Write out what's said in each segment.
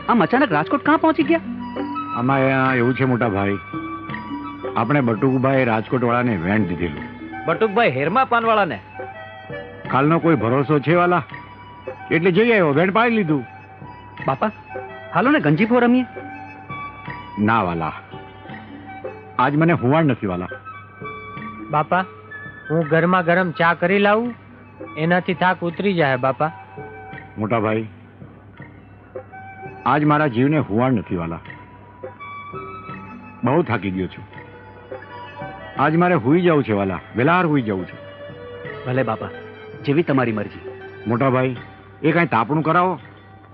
આમ અચાનક રાજકોટ ક્યાં પહોંચી ગયા? અમારે અહીંયા એવું છે મોટા ભાઈ, આપણે બટુકભાઈ રાજકોટ વાળાને વેણ દીધેલું. બટુકભાઈ હેરમા પાનવાળા ને કાલનો કોઈ ભરોસો છે વાલા, એટલે જઈ આવ્યો, વેણ પાડી લીધું. બાપા હાલો ને ગંજીફો રમીએ. ના વાલા, આજ મને હુવાડ નથી વાલા. બાપા હું ગરમા ગરમ ચા કરી લાવું, એનાથી થાક ઉતરી જાય બાપા. મોટા ભાઈ, આજ મારા જીવને હુવાડ નથી વાલા. બહુ થાકી ગયો છું. આજ મારે હુઈ જવું છે વાલા, વેલાહાર હુઈ જવું છે. ભલે બાપા, જેવી તમારી મરજી. મોટા ભાઈ, એ કાંઈ તાપણું કરાવો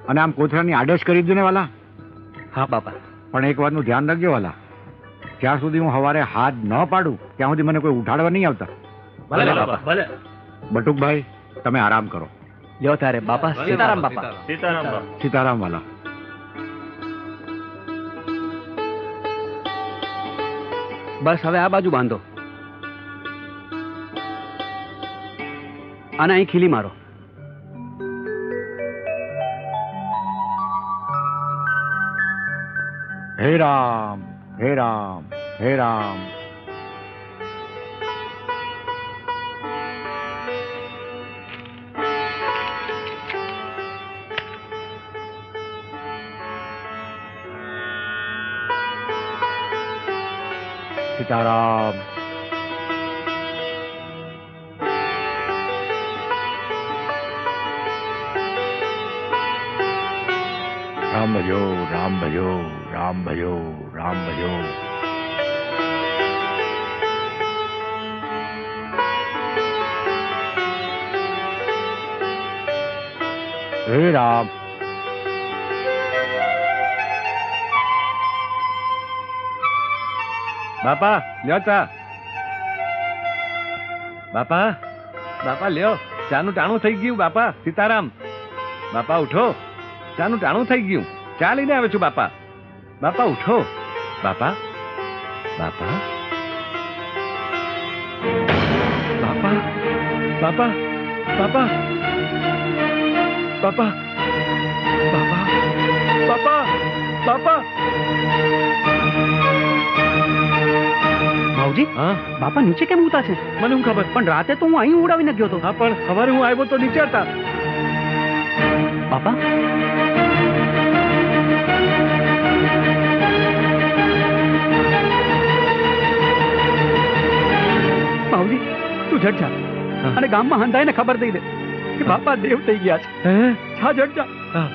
અને આમ કોથળાની આડશ કરી દો ને વાલા. હા બાપા. પણ એક વાતનું ધ્યાન રાખજો વાલા, જ્યાં સુધી હું સવારે હાથ ન પાડું ત્યાં સુધી મને કોઈ ઉઠાડવા નહીં આવતા. ભલે બાપા ભલે. બટુકભાઈ, તમે આરામ કરો. લ્યો ત્યારે બાપા. સીતારામ બાપા. સીતારામ બાપા. સીતારામ વાલા. બસ હવે આ બાજુ બાંધો, આને અહીં ખીલી મારો. હે રામ, હે રામ, હે રામ. સીતારામ. રામ ભજો, રામ ભજો, રામ ભજો, રામ ભજો. હે રામ. બાપા લ્યો ચા. બાપા બાપા લ્યો, ચાનું ટાણું થઈ ગયું બાપા. સીતારામ. બાપા ઉઠો, ચાનું ટાણું થઈ ગયું. ચા લઈને આવે છું બાપા. બાપા ઉઠો. બાપા બાપા બાપા બાપા બાપા બાપા બાપા બાપા બાપા. ભાવજી, હા બાપા નીચે કેમ ઉતા છે? મને હું ખબર. પણ રાતે તો હું અહીં ઉડાવીને ગયો હતો. હા પણ સવારે હું આવ્યો તો નીચે હતા. બાપા ભાવજી, તું જટ જા અને ગામમાં હંધાઈને ખબર દઈ દે કે બાપા દેવ થઈ ગયા છે. હે? જા જટ જા. હા